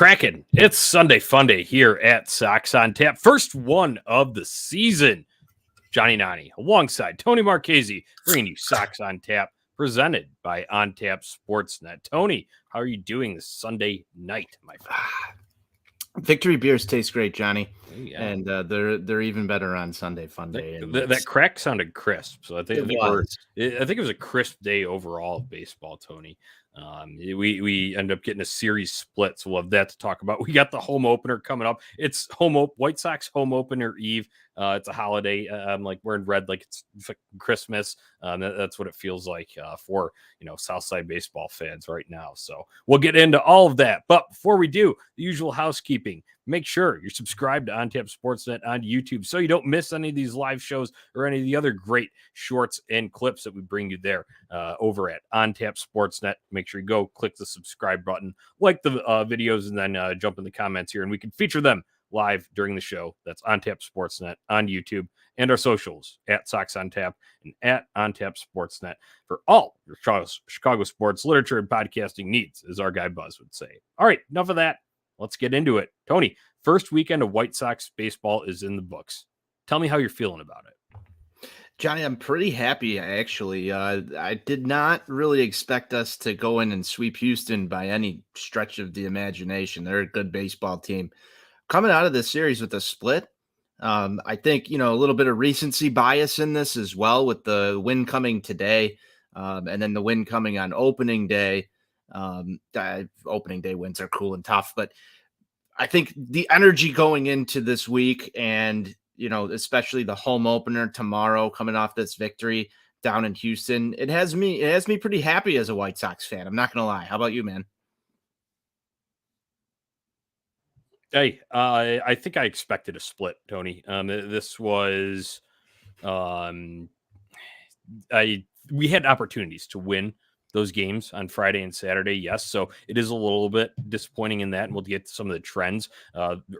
cracking? It's Sunday Funday here at Sox on Tap. First one of the season. Johnny Nani alongside Tony Marchese bringing you Sox on Tap, presented by On Tap Sportsnet. Tony, how are you doing this Sunday night, my friend? Victory beers taste great, Johnny. Yeah. And they're even better on Sunday Funday. That crack sounded crisp, so I think it was a crisp day overall of baseball, Tony. We end up getting a series split, so we'll have that to talk about. We got the home opener coming up. It's White Sox home opener eve. It's a holiday. I'm like wearing red, like it's Christmas. That's what it feels like for Southside baseball fans right now. So we'll get into all of that. But before we do, the usual housekeeping. Make sure you're subscribed to On Tap Sportsnet on YouTube so you don't miss any of these live shows or any of the other great shorts and clips that we bring you there over at On Tap Sportsnet. Make sure you go click the subscribe button, like the videos, and then jump in the comments here, and we can feature them live during the show. That's On Tap Sportsnet on YouTube, and our socials at Sox on Tap and at On Tap Sportsnet for all your Chicago sports literature and podcasting needs, as our guy Buzz would say. All right, enough of that. Let's get into it. Tony, first weekend of White Sox baseball is in the books. Tell me how you're feeling about it. Johnny, I'm pretty happy, actually. I did not really expect us to go in and sweep Houston by any stretch of the imagination. They're a good baseball team. Coming out of this series with a split, I think, a little bit of recency bias in this as well, with the win coming today and then the win coming on opening day. Opening day wins are cool and tough, but I think the energy going into this week and, especially the home opener tomorrow coming off this victory down in Houston, it has me pretty happy as a White Sox fan. I'm not going to lie. How about you, man? Hey, I think I expected a split, Tony. This was, we had opportunities to win those games on Friday and Saturday. Yes. So it is a little bit disappointing in that. And we'll get to some of the trends,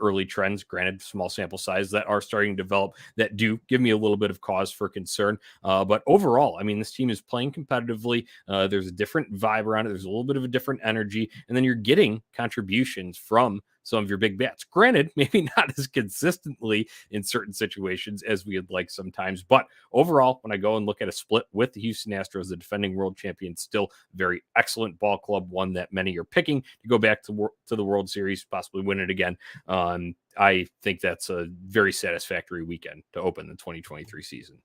early trends, granted small sample size, that are starting to develop that do give me a little bit of cause for concern. But overall, I mean, this team is playing competitively. There's a different vibe around it. There's a little bit of a different energy. And then you're getting contributions from some of your big bats. Granted, maybe not as consistently in certain situations as we would like sometimes. But overall, when I go and look at a split with the Houston Astros, the defending world champions, still very excellent ball club, one that many are picking to go back to the World Series, possibly win it again. I think that's a very satisfactory weekend to open the 2023 season.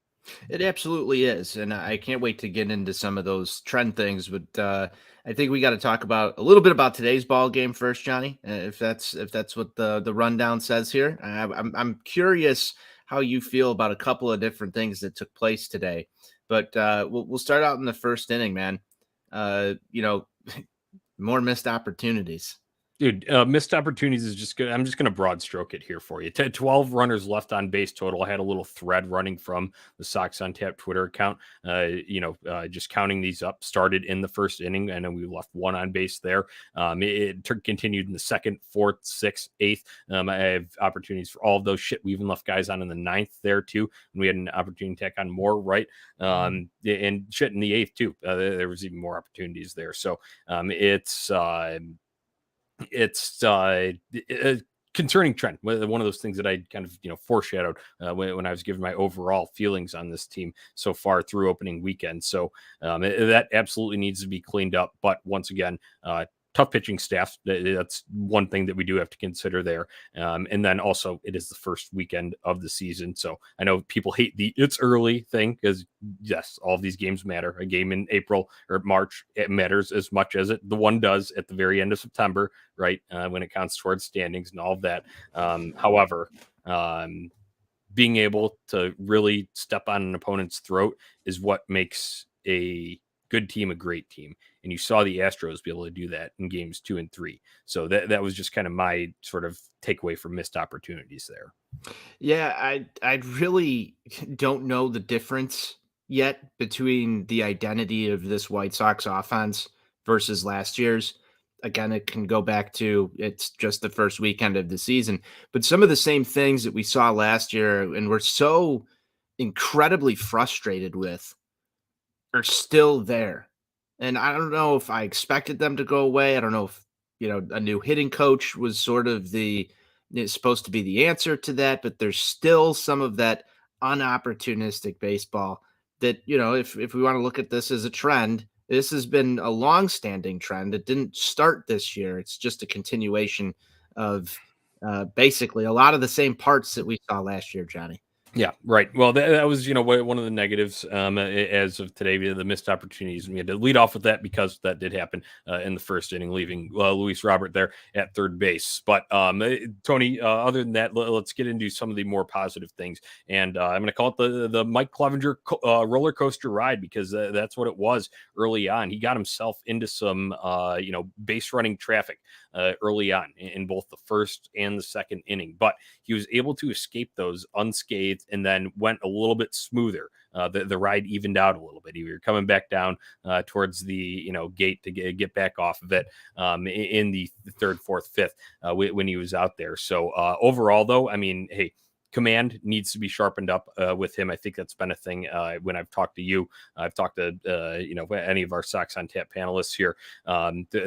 It absolutely is, and I can't wait to get into some of those trend things. But I think we got to talk about a little bit about today's ball game first, Johnny. If that's what the rundown says here. I'm curious how you feel about a couple of different things that took place today. But we'll start out in the first inning, man. More missed opportunities. Dude, missed opportunities is just good. I'm just going to broad stroke it here for you. 12 runners left on base total. I had a little thread running from the Sox on Tap Twitter account. Just counting these up, started in the first inning, and then we left one on base there. It continued in the second, fourth, sixth, eighth. I have opportunities for all of those. We even left guys on in the ninth there too, and we had an opportunity to tack on more, right? And shit in the eighth too. There was even more opportunities there. So it's a concerning trend. One of those things that I kind of foreshadowed when I was giving my overall feelings on this team so far through opening weekend. So that absolutely needs to be cleaned up. But once again, tough pitching staff. That's one thing that we do have to consider there. And then also it is the first weekend of the season. So I know people hate it's early thing because yes, all of these games matter. A game in April or March, it matters as much as the one does at the very end of September, right? When it counts towards standings and all of that. However, being able to really step on an opponent's throat is what makes a good team a great team. And you saw the Astros be able to do that in games 2 and 3. So that was just kind of my sort of takeaway from missed opportunities there. Yeah, I really don't know the difference yet between the identity of this White Sox offense versus last year's. Again, it can go back to it's just the first weekend of the season, but some of the same things that we saw last year and we're so incredibly frustrated with are still there. And I don't know if I expected them to go away. I don't know if a new hitting coach was sort of it's supposed to be the answer to that, but there's still some of that unopportunistic baseball that, if we want to look at this as a trend, this has been a long-standing trend. It didn't start this year. It's just a continuation of basically a lot of the same parts that we saw last year, Johnny. Yeah, right. Well, that was, one of the negatives as of today, the missed opportunities. And we had to lead off with that because that did happen in the first inning, leaving Luis Robert there at third base. But Tony, other than that, let's get into some of the more positive things. And I'm going to call it the Mike Clevenger roller coaster ride, because that's what it was early on. He got himself into some, base running traffic early on in both the first and the second inning. But he was able to escape those unscathed and then went a little bit smoother. The ride evened out a little bit. You were coming back down towards the gate to get back off of it in the third, fourth, fifth when he was out there. So overall, though, I mean, hey, command needs to be sharpened up with him. I think that's been a thing when I've talked to you. I've talked to any of our Sox on Tap panelists here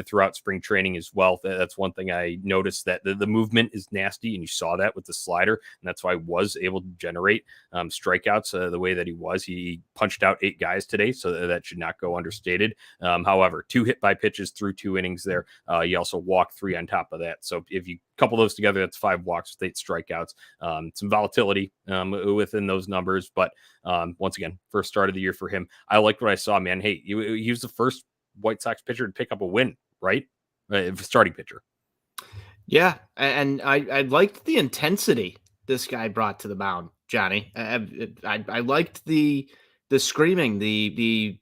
throughout spring training as well. That's one thing I noticed, that the movement is nasty, and you saw that with the slider, and that's why I was able to generate strikeouts the way that he was. He punched out 8 guys today, so that should not go understated. However, 2 hit by pitches through 2 innings there. You also walked 3 on top of that. So if you couple those together, that's 5 walks with 8 strikeouts. Some volatility within those numbers, but once again, first start of the year for him. I liked what I saw, man. Hey, he was the first White Sox pitcher to pick up a win, right? Starting pitcher. Yeah, and I liked the intensity this guy brought to the mound, Johnny. I liked the screaming, the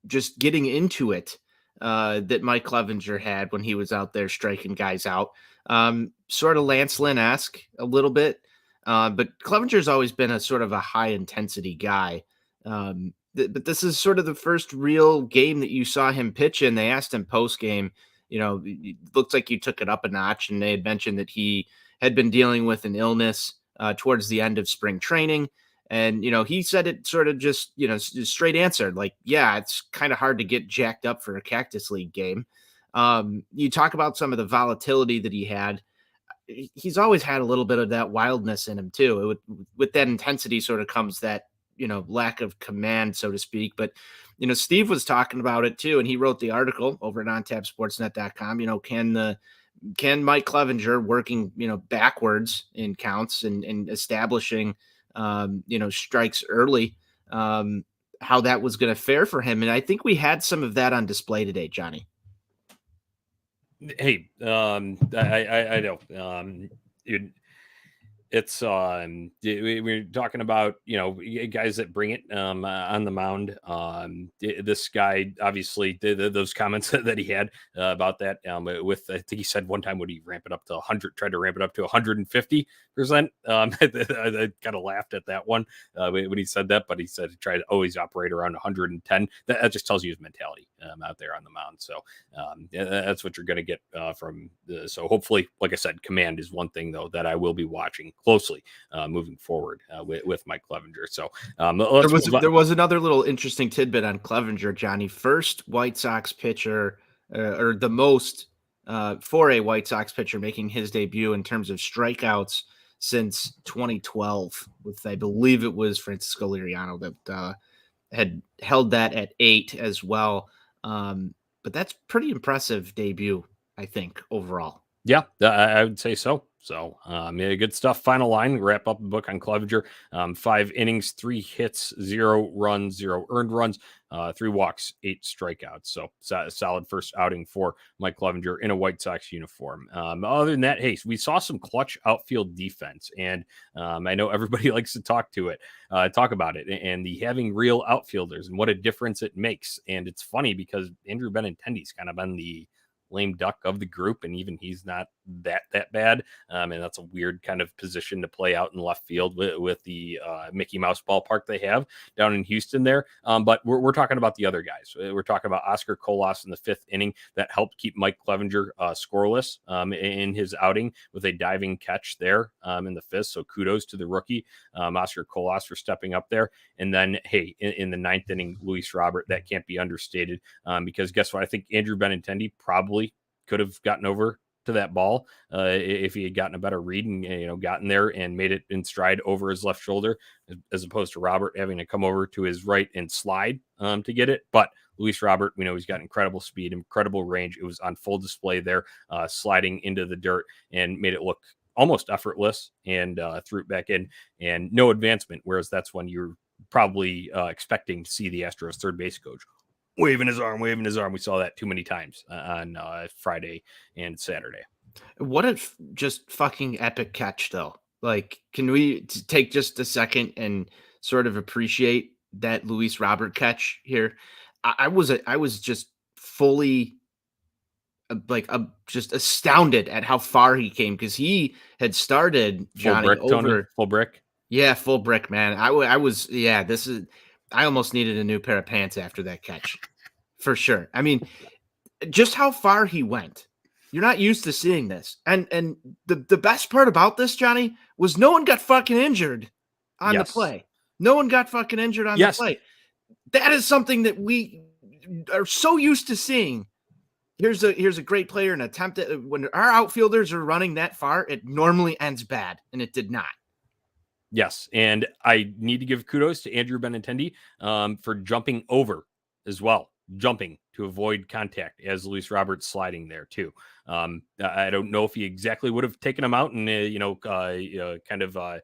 just getting into it that Mike Clevenger had when he was out there striking guys out. Sort of Lance Lynn-esque a little bit. But Clevenger's always been a sort of a high intensity guy. But this is sort of the first real game that you saw him pitch in. They asked him post game, it looks like you took it up a notch, and they had mentioned that he had been dealing with an illness towards the end of spring training. And, he said it sort of just, straight answer, like, yeah, it's kind of hard to get jacked up for a Cactus League game. You talk about some of the volatility that he had. He's always had a little bit of that wildness in him too. With that intensity sort of comes that, lack of command, so to speak. But, Steve was talking about it too, and he wrote the article over at ontapsportsnet.com. Can Mike Clevenger, working, backwards in counts and establishing, strikes early, how that was going to fare for him. And I think we had some of that on display today, Johnny. Hey, I know. It's we're talking about guys that bring it on the mound. This guy obviously those comments that he had about that with, I think he said one time, would he ramp it up to 100, tried to ramp it up to 150%. I kind of laughed at that one when he said that, but he said he tried to always operate around 110. That just tells you his mentality out there on the mound. So that's what you're going to get from so hopefully, like I said, command is one thing though that I will be watching closely moving forward with Mike Clevenger. So there was another little interesting tidbit on Clevenger, Johnny. First White Sox pitcher, or the most for a White Sox pitcher making his debut in terms of strikeouts since 2012, with, I believe it was Francisco Liriano that had held that at 8 as well. But that's pretty impressive debut, I think, overall. Yeah, I would say so. So, yeah, good stuff. Final line, wrap up the book on Clevenger. 5 innings, 3 hits, 0 runs, 0 earned runs, 3 walks, 8 strikeouts. So, solid first outing for Mike Clevenger in a White Sox uniform. Other than that, hey, we saw some clutch outfield defense, and I know everybody likes to talk about it, and the having real outfielders and what a difference it makes. And it's funny because Andrew Benintendi's kind of been the lame duck of the group, and even he's not that bad, and that's a weird kind of position to play out in left field with the Mickey Mouse ballpark they have down in Houston there. But we're talking about the other guys. We're talking about Oscar Colas in the 5th inning that helped keep Mike Clevenger scoreless in his outing with a diving catch there in the 5th. So kudos to the rookie Oscar Colas for stepping up there. And then, hey, in the 9th inning, Luis Robert, that can't be understated, because guess what? I think Andrew Benintendi probably could have gotten over to that ball if he had gotten a better read and gotten there and made it in stride over his left shoulder, as opposed to Robert having to come over to his right and slide to get it. But Luis Robert, we know he's got incredible speed, incredible range. It was on full display there, sliding into the dirt and made it look almost effortless, and threw it back in, and no advancement. Whereas that's when you're probably expecting to see the Astros third base coach waving his arm. We saw that too many times on Friday and Saturday. What a just fucking epic catch, though. Like, can we take just a second and sort of appreciate that Luis Robert catch here? I was just fully just astounded at how far he came, because he had started Johnny full brick, over Tony? Full brick. Yeah, full brick, man. I was this is I almost needed a new pair of pants after that catch, for sure. I mean, just how far he went. You're not used to seeing this. And the best part about this, Johnny, was no one got fucking injured on the play. No one got fucking injured on the play. That is something that we are so used to seeing. Here's a great player, and attempt at, when our outfielders are running that far, it normally ends bad, and it did not. Yes, and I need to give kudos to Andrew Benintendi for jumping over as well, jumping to avoid contact as Luis Roberts sliding there too. I don't know if he exactly would have taken him out and kind of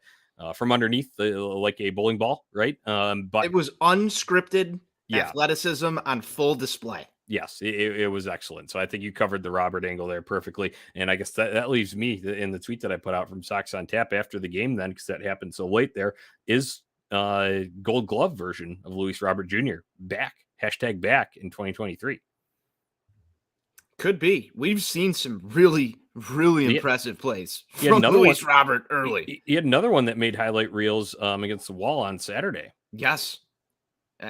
from underneath like a bowling ball, right? But it was unscripted athleticism on full display. Yes, it was excellent. So I think you covered the Robert angle there perfectly. And I guess that leaves me in the tweet that I put out from Sox on Tap after the game, then, because that happened so late there, is Gold Glove version of Luis Robert Jr. back, #back in 2023. Could be. We've seen some really, really impressive plays from Luis Robert early. He had another one that made highlight reels against the wall on Saturday. Yes.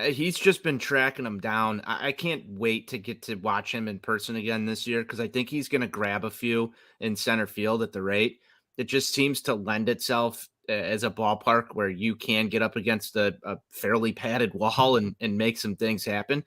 He's just been tracking him down. I can't wait to get to watch him in person again this year, because I think he's going to grab a few in center field at the rate. It just seems to lend itself as a ballpark where you can get up against a fairly padded wall and make some things happen.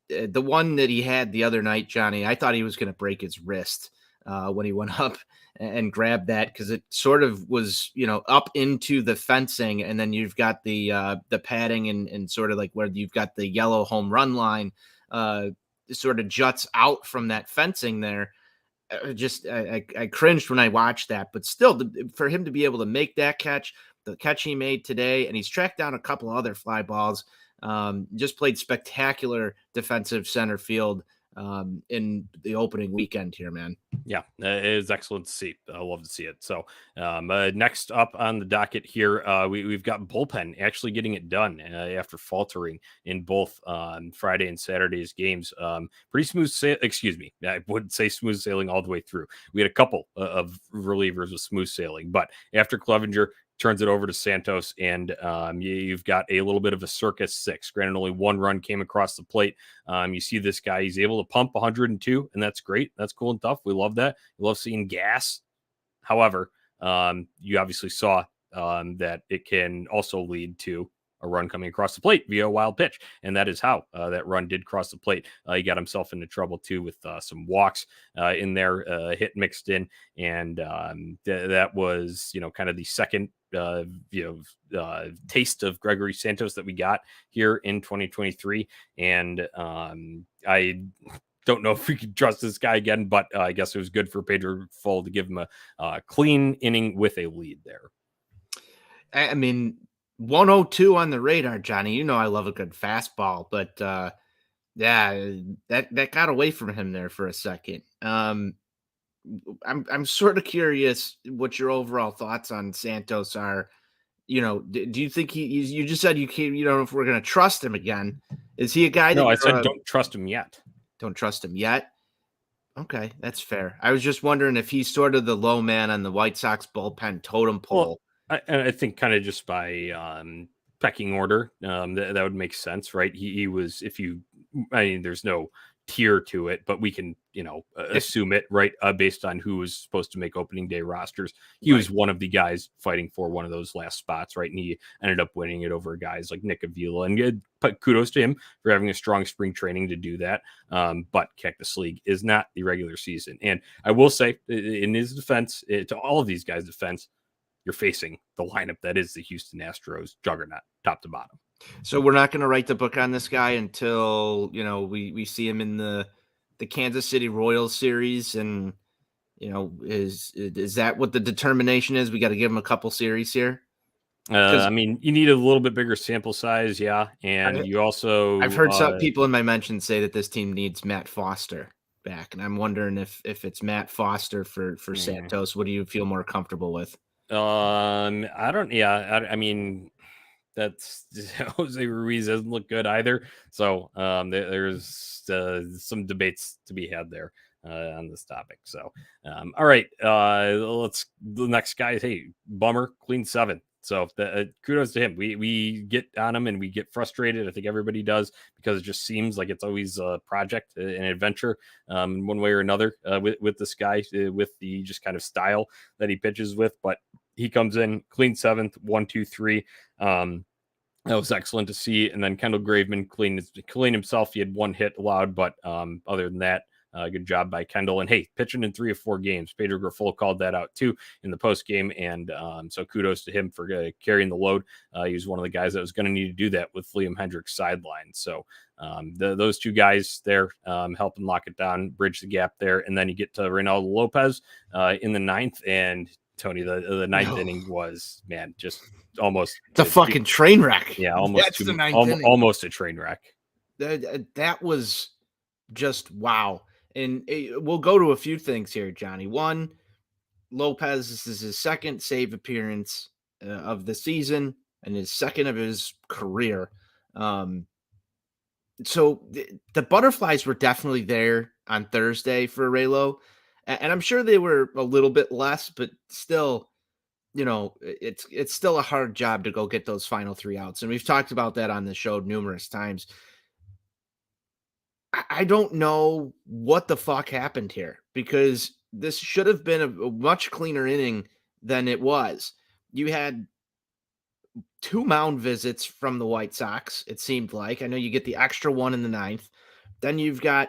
The one that he had the other night, Johnny, I thought he was going to break his wrist when he went up and grabbed that, because it sort of was, up into the fencing, and then you've got the padding and sort of like where you've got the yellow home run line sort of juts out from that fencing there. I cringed when I watched that, but still, for him to be able to make that catch, the catch he made today, and he's tracked down a couple other fly balls, just played spectacular defensive center field in the opening weekend here, man. Yeah, it is excellent to see. I love to see it. So next up on the docket here, we've got bullpen actually getting it done after faltering in both Friday and Saturday's games. Pretty smooth excuse me, I wouldn't say smooth sailing all the way through. We had a couple of relievers with smooth sailing, but after Clevenger turns it over to Santos, and you've got a little bit of a circus six. Granted, only one run came across the plate. You see this guy, he's able to pump 102, and that's great. That's cool and tough. We love that. We love seeing gas. However, you obviously saw that it can also lead to a run coming across the plate via a wild pitch. And that is how that run did cross the plate. He got himself into trouble too with some walks in there, hit mixed in. And that was, kind of the second, taste of Gregory Santos that we got here in 2023. And I don't know if we could trust this guy again, but I guess it was good for Pedro Full to give him a clean inning with a lead there. I mean, 102 on the radar, Johnny. I love a good fastball, but that got away from him there for a second. I'm sort of curious what your overall thoughts on Santos are. Do you think you just said you can't, if we're going to trust him again? Is he a guy that No, I said don't trust him yet. Don't trust him yet? Okay, that's fair. I was just wondering if he's sort of the low man on the White Sox bullpen totem pole. Well, I think kind of just by pecking order, that would make sense, right? He was, there's no tier to it, but we can, assume it, right? Based on who was supposed to make opening day rosters. He was one of the guys fighting for one of those last spots, right? And he ended up winning it over guys like Nick Avila. And kudos to him for having a strong spring training to do that. But Cactus League is not the regular season. And I will say, in his defense, to all of these guys' defense, you're facing the lineup that is the Houston Astros juggernaut, top to bottom. So we're not going to write the book on this guy until, we see him in the Kansas City Royals series. And, is that what the determination is? We got to give him a couple series here. I mean, you need a little bit bigger sample size. Yeah. And you also, I've heard some people in my mentions say that this team needs Matt Foster back. And I'm wondering if it's Matt Foster for Santos. What do you feel more comfortable with? I don't, yeah. I mean, that's Jose Ruiz doesn't look good either. So there's some debates to be had there on this topic. So, all right, the next guy is, hey, bummer, clean 7. So kudos to him. We get on him and we get frustrated. I think everybody does, because it just seems like it's always a project, an adventure, one way or another with this guy, with the just kind of style that he pitches with. But he comes in clean 7th, 1, 2, 3. That was excellent to see. And then Kendall Graveman clean himself. He had 1 hit allowed, but other than that, good job by Kendall. And hey, pitching in 3 of 4 games. Pedro Grifol called that out too in the post game, and so kudos to him for carrying the load. He was one of the guys that was going to need to do that with Liam Hendricks sideline. So those 2 guys there helping lock it down, bridge the gap there, and then you get to Reynaldo Lopez in the 9th, and Tony, the 9th inning was, man, just almost a fucking train wreck. Yeah, almost a train wreck. That was just wow. And we'll go to a few things here, Johnny. One, Lopez, this is his 2nd save appearance of the season and his 2nd of his career. So the butterflies were definitely there on Thursday for Raylo, and I'm sure they were a little bit less, but still, it's still a hard job to go get those final 3 outs. And we've talked about that on the show numerous times. I don't know what the fuck happened here, because this should have been a much cleaner inning than it was. You had 2 mound visits from the White Sox, it seemed like. I know you get the extra one in the 9th. Then you've got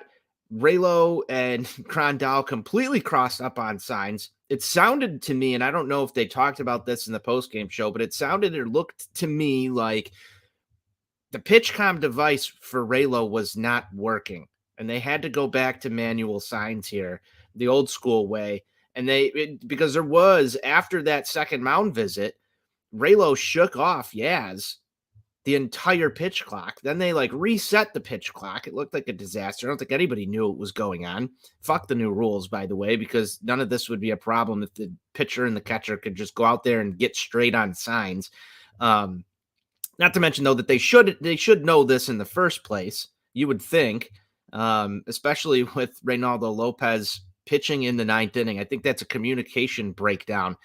Raylo and Grandal completely crossed up on signs. It sounded to me, and I don't know if they talked about this in the postgame show, but it sounded or looked to me like the PitchCom device for Raylo was not working, and they had to go back to manual signs here, the old school way. And because there was, after that 2nd mound visit, Raylo shook off Yaz the entire pitch clock. Then they reset the pitch clock. It looked like a disaster. I don't think anybody knew what was going on. Fuck the new rules, by the way, because none of this would be a problem if the pitcher and the catcher could just go out there and get straight on signs. Not to mention, though, that they should know this in the first place, you would think, especially with Reynaldo Lopez pitching in the 9th inning. I think that's a communication breakdown.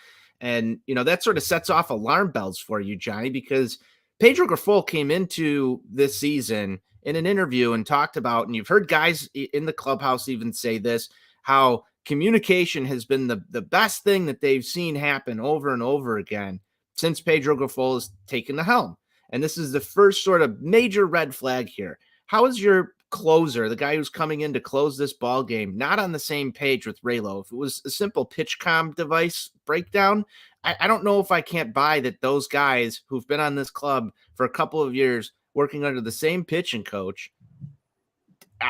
And, that sort of sets off alarm bells for you, Johnny, because Pedro Grifol came into this season in an interview and talked about, and you've heard guys in the clubhouse even say this, how communication has been the best thing that they've seen happen over and over again since Pedro Grifol has taken the helm. And this is the first sort of major red flag here. How is your closer, the guy who's coming in to close this ball game, not on the same page with Raylo? If it was a simple PitchCom device breakdown, I don't know if I can't buy that those guys who've been on this club for a couple of years working under the same pitching coach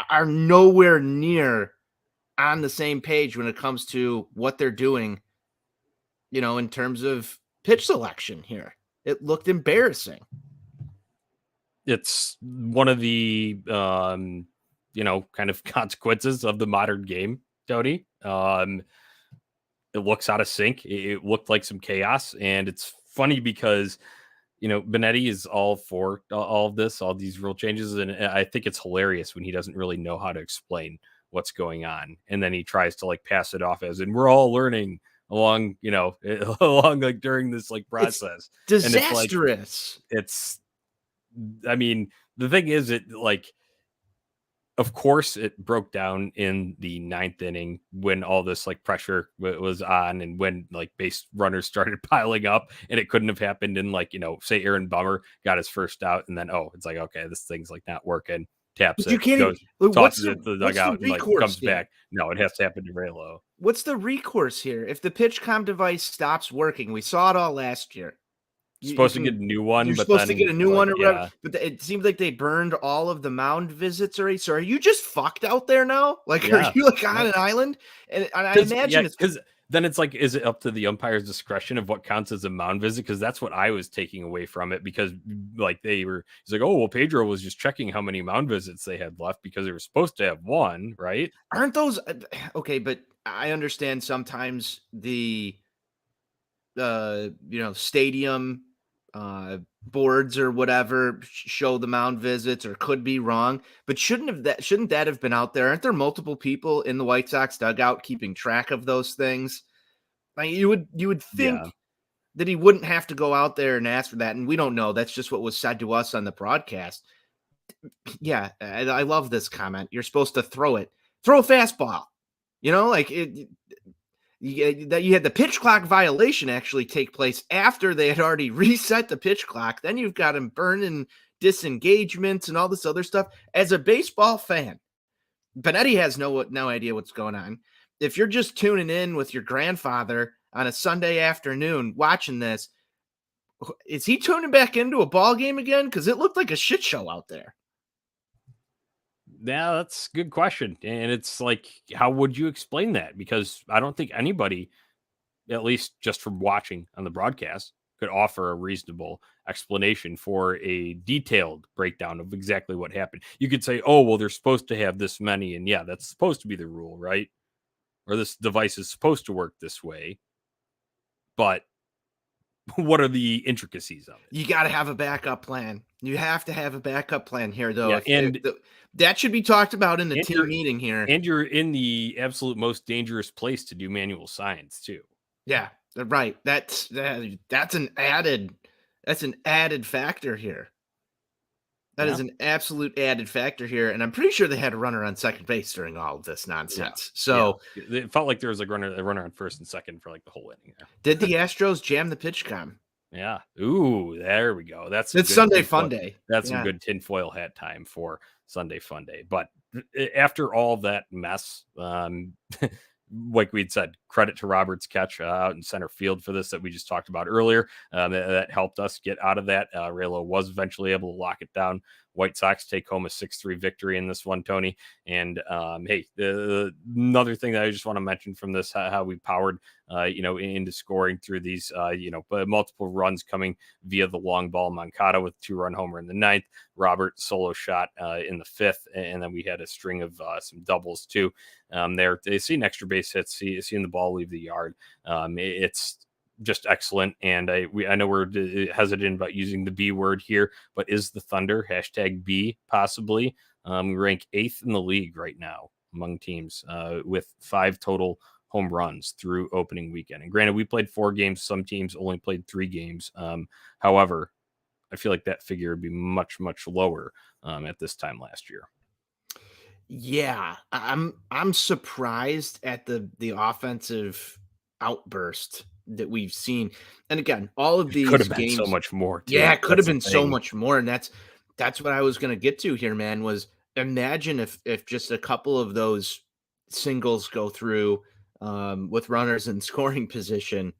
are nowhere near on the same page when it comes to what they're doing, in terms of pitch selection here. It looked embarrassing. It's one of the, kind of consequences of the modern game, Tony. It looks out of sync. It looked like some chaos. And it's funny because, Benetti is all for all of this, all these rule changes. And I think it's hilarious when he doesn't really know how to explain what's going on. And then he tries to pass it off as, and we're all learning along, along during this process. It's disastrous. And I mean, the thing is, of course, it broke down in the 9th inning when all this like pressure was on, and when like base runners started piling up, and it couldn't have happened in like, say Aaron Bummer got his first out, and then it's like, okay, this thing's like not working. Taps But you it, can't even. goes, What's tosses the it to the what's the dugout, and like recourse comes here? back. No, it has to happen to Raylo. What's the recourse here? If the PitchCom device stops working, we saw it all last year. You Supposed to get can a new one, you're but supposed to get then a new like, one or whatever, yeah, but it seems like they burned all of the mound visits already. So are you just fucked out there now? Like, are yeah, you like on yep. an island? And I Because imagine it's then it's like, is it up to the umpire's discretion of what counts as a mound visit? Because that's what I was taking away from it. Because like he's like, oh well, Pedro was just checking how many mound visits they had left because they were supposed to have one, right? aren't those okay? But I understand sometimes the stadium boards or whatever show the mound visits or could be wrong, but shouldn't that have been out there? Aren't there multiple people in the White Sox dugout keeping track of those things? Like you would think Yeah, that he wouldn't have to go out there and ask for that, and we don't know. That's just what was said to us on the broadcast. Yeah, I love this comment. You're supposed to throw a fastball. Like you had the pitch clock violation actually take place after they had already reset the pitch clock. Then you've got him burning disengagements and all this other stuff. As a baseball fan, Benetti has no idea what's going on. If you're just tuning in with your grandfather on a Sunday afternoon watching this, is he tuning back into a ball game again? Because it looked like a shit show out there. yeah, that's a good question, and it's like, how would you explain that? Because I don't think anybody, at least just from watching on the broadcast, could offer a reasonable explanation for a detailed breakdown of exactly what happened. You could say, oh, well, they're supposed to have this many, and yeah, that's supposed to be the rule, right? Or this device is supposed to work this way. But what are the intricacies of it? You got to have a backup plan. You have to have a backup plan here, though. Yeah, and That should be talked about in the and team you're meeting here. and you're in the absolute most dangerous place to do manual science too. Yeah, right. That's an added factor here. That Yeah. is an absolute added factor here, and I'm pretty sure they had a runner on second base during all of this Yeah. nonsense. Yeah. So, It felt like there was like a runner on first and second for like the whole inning there. did the Astros jam the pitch com? Yeah. Ooh, there we go. That's some It's good Sunday tinfoil. Funday. That's some Yeah. good tinfoil hat time for Sunday Funday. But after all that mess, like we'd said, credit to Robert's catch out in center field for this that we just talked about earlier. That helped us get out of that. Raylo was eventually able to lock it down. White Sox take home a 6-3 victory in this one, Tony. And hey, another thing that I just want to mention from this, how we powered, into scoring through these, multiple runs coming via the long ball. Moncada with 2-run homer in the 9th, Robert solo shot in the 5th, and then we had a string of some doubles too. There, seeing extra base hits, seeing the ball leave the yard. It's just excellent. And I know we're hesitant about using the B word here, but is the Thunder #B possibly? We rank 8th in the league right now among teams with 5 total home runs through opening weekend. And granted, we played 4 games. Some teams only played 3 games. However, I feel like that figure would be much, much lower at this time last year. Yeah, I'm surprised at the offensive outburst that we've seen. And again, all of It could these have been so games, much more yeah, too. it could have That's the been so thing. much more. And that's what I was gonna get to here, man, was imagine if just a couple of those singles go through with runners in scoring position.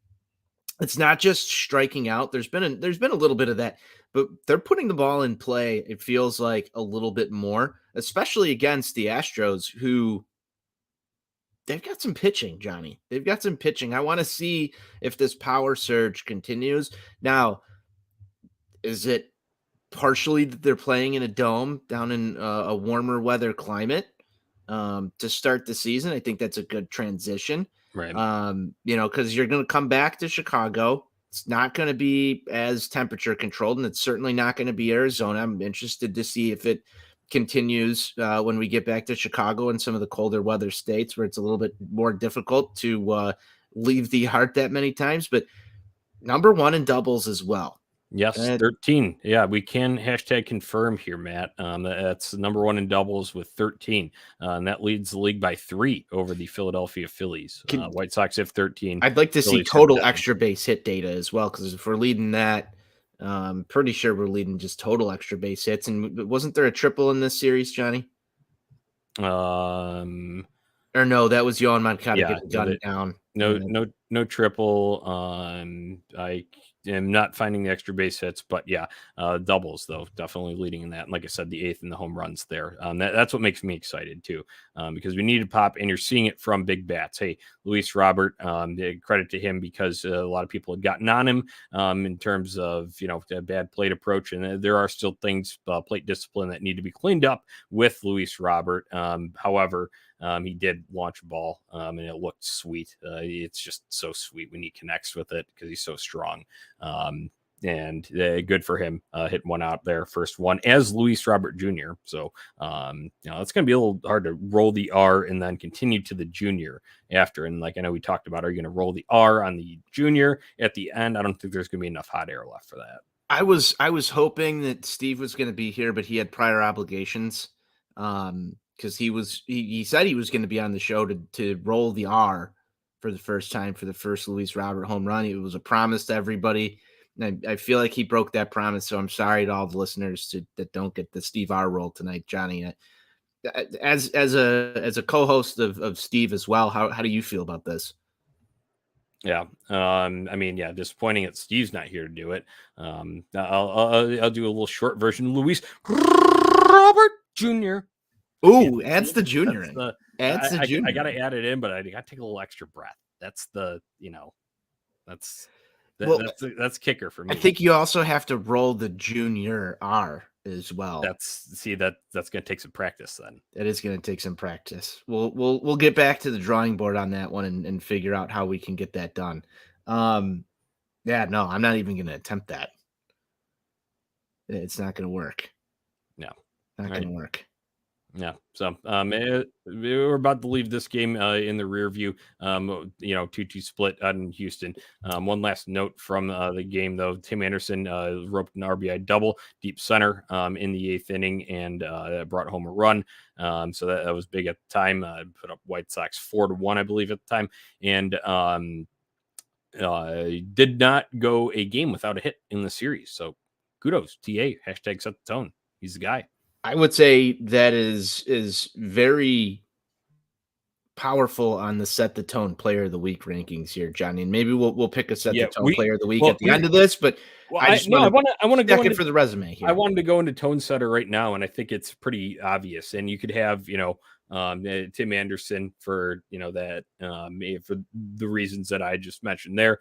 It's not just striking out. There's been a little bit of that, but they're putting the ball in play. It feels like a little bit more, especially against the Astros, who they've got some pitching, Johnny. They've got some pitching. I want to see if this power surge continues. Now, is it partially that they're playing in a dome down in a warmer weather climate to start the season? I think that's a good transition. Right. Because you're going to come back to Chicago. It's not going to be as temperature controlled, and it's certainly not going to be Arizona. I'm interested to see if it continues when we get back to Chicago and some of the colder weather states where it's a little bit more difficult to leave the heart that many times. But number 1 in doubles as well. Yes, 13. Yeah, we can hashtag confirm here, Matt. That's number one in doubles with 13. And that leads the league by 3 over the Philadelphia Phillies. White Sox have 13. I'd like to see Phillies have total 10. extra base hit data as well, because if we're leading that, pretty sure we're leading just total extra base hits. And wasn't there a triple in this series, Johnny? Or no, that was Yohan Moncada getting gunned down. No triple. I am not finding the extra base hits, but yeah, doubles though, definitely leading in that. And like I said, the 8th in the home runs there. That's what makes me excited too, because we need to pop, and you're seeing it from big bats. Hey, Luis Robert, credit to him, because a lot of people had gotten on him in terms of the bad plate approach, and there are still things, plate discipline, that need to be cleaned up with Luis Robert. However, he did launch a ball, and it looked sweet. It's just so sweet when he connects with it, because he's so strong. And good for him, hitting one out there, first one as Luis Robert Jr. So it's going to be a little hard to roll the R and then continue to the junior after. And like I know we talked about, are you going to roll the R on the junior at the end? I don't think there's going to be enough hot air left for that. I was hoping that Steve was going to be here, but he had prior obligations. Because he said he was going to be on the show to roll the R for the first time for the first Luis Robert home run. It was a promise to everybody. And I feel like he broke that promise. So I'm sorry to all the listeners that don't get the Steve R roll tonight, Johnny. As a co-host of Steve as well, how do you feel about this? Yeah. Disappointing that Steve's not here to do it. I'll do a little short version. Luis Robert Jr. Ooh, adds the junior in. Adds the junior. I got to add it in, but I got to take a little extra breath. That's that's kicker for me. I think you also have to roll the junior R as well. That's going to take some practice then. It is going to take some practice. We'll get back to the drawing board on that one and figure out how we can get that done. I'm not even going to attempt that. It's not going to work. No, not going to work. Yeah. So we're about to leave this game in the rear view. 2-2 split on Houston. One last note from the game, though. Tim Anderson roped an RBI double deep center in the 8th inning, and brought home a run. So that was big at the time. Put up White Sox 4-1, I believe, at the time. And did not go a game without a hit in the series. So kudos, TA, hashtag set the tone. He's the guy. I would say that is very powerful on the set the tone player of the week rankings here, Johnny. And maybe we'll pick a set the tone player of the week at the end of this. But I want to go in for the resume here. I wanted to go into tone setter right now, and I think it's pretty obvious. And you could have Tim Anderson for that for the reasons that I just mentioned there.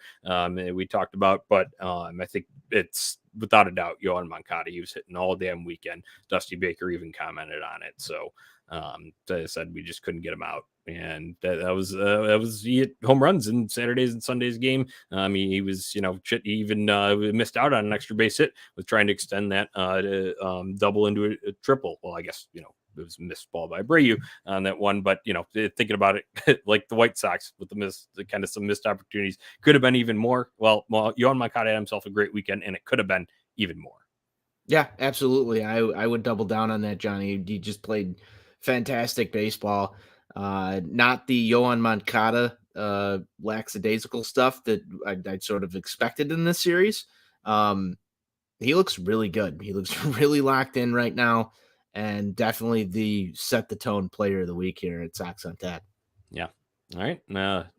We talked about, but I think it's without a doubt Yohan Moncada. He was hitting all damn weekend. Dusty Baker even commented on it. So as I said, we just couldn't get him out, and that was he hit home runs in Saturdays and Sundays game. He was he even missed out on an extra base hit with trying to extend that double into a triple. Well, I guess it was a missed ball by Abreu on that one, but thinking about it, like the White Sox with some missed opportunities, could have been even more. Well, Yohan Moncada had himself a great weekend, and it could have been even more. Yeah, absolutely. I would double down on that, Johnny. He just played fantastic baseball. Not the Yohan Moncada lackadaisical stuff that I'd sort of expected in this series. He looks really good. He looks really locked in right now, and definitely the set the tone player of the week here at Sox on Tap. Yeah. All right.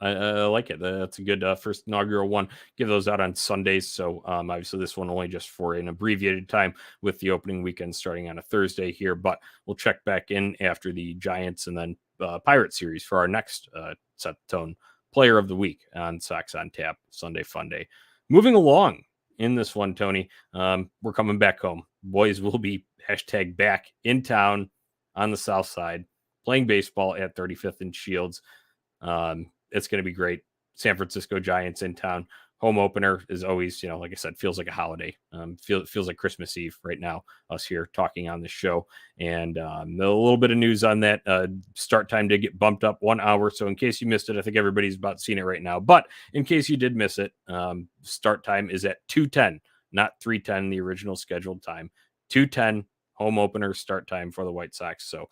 I like it. That's a good first inaugural one. Give those out on Sundays. So obviously this one only just for an abbreviated time with the opening weekend starting on a Thursday here, but we'll check back in after the Giants and then Pirate series for our next set the tone player of the week on Sox on Tap Sunday Funday. Moving along in this one, Tony, we're coming back home. Boys will be hashtag back in town on the South Side playing baseball at 35th and Shields. It's going to be great. San Francisco Giants in town. Home opener is always, like I said, feels like a holiday. Feels like Christmas Eve right now, us here talking on the show. And a little bit of news on that. Start time did get bumped up 1 hour. So in case you missed it, I think everybody's about seeing it right now. But in case you did miss it, start time is at 2:10 not 3:10, the original scheduled time. 2:10 home opener start time for the White Sox. So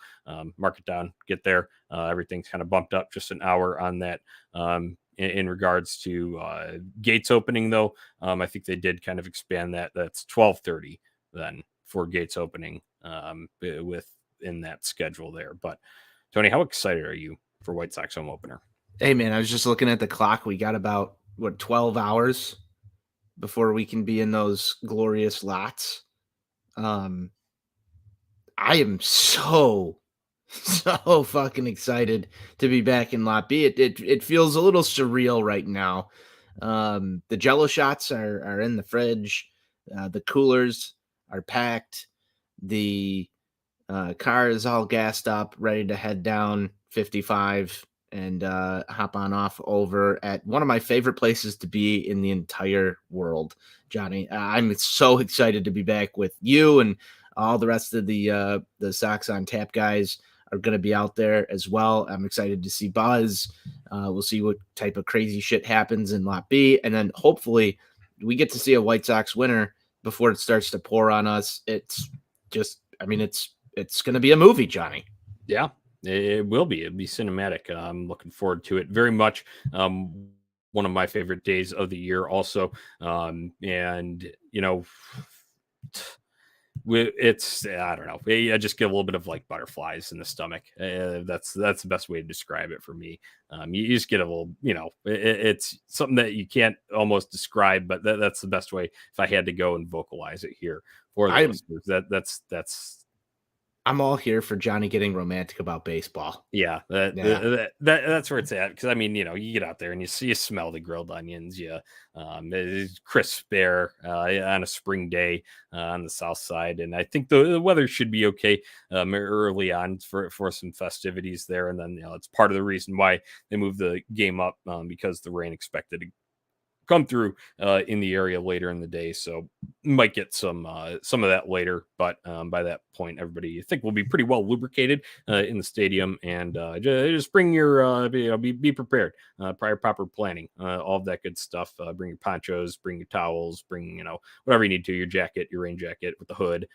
mark it down, get there. Everything's kind of bumped up just an hour on that. In regards to gates opening, though, I think they did kind of expand that. That's 12:30 then for gates opening within that schedule there. But Tony, how excited are you for White Sox home opener? Hey, man, I was just looking at the clock. We got about, 12 hours before we can be in those glorious lots. Um, I am so, so fucking excited to be back in Lot B. It feels a little surreal right now. The Jello shots are in the fridge. The coolers are packed. The car is all gassed up, ready to head down 55 and hop on off over at one of my favorite places to be in the entire world, Johnny. I'm so excited to be back with you, and all the rest of the Sox on Tap guys are going to be out there as well. I'm excited to see Buzz. We'll see what type of crazy shit happens in Lot B, and then hopefully we get to see a White Sox winner before it starts to pour on us. It's just, I mean, it's going to be a movie, Johnny. Yeah, it will be. It'll be cinematic. I'm looking forward to it very much. One of my favorite days of the year, also. And it's, I don't know. I just get a little bit of like butterflies in the stomach. That's the best way to describe it for me. You just get a little, it's something that you can't almost describe, but that's the best way. If I had to go and vocalize it here for the listeners, that's. I'm all here for Johnny getting romantic about baseball. Yeah, that's where it's at. Because I mean, you get out there and you smell the grilled onions. It's crisp air on a spring day on the south side, and I think the weather should be okay early on for some festivities there. And then it's part of the reason why they moved the game up because the rain expected to come through in the area later in the day, so might get some of that later. But by that point, everybody I think will be pretty well lubricated in the stadium, and just bring your be prepared, prior proper planning, all of that good stuff. Bring your ponchos, bring your towels, bring whatever you need to, your jacket, your rain jacket with the hood.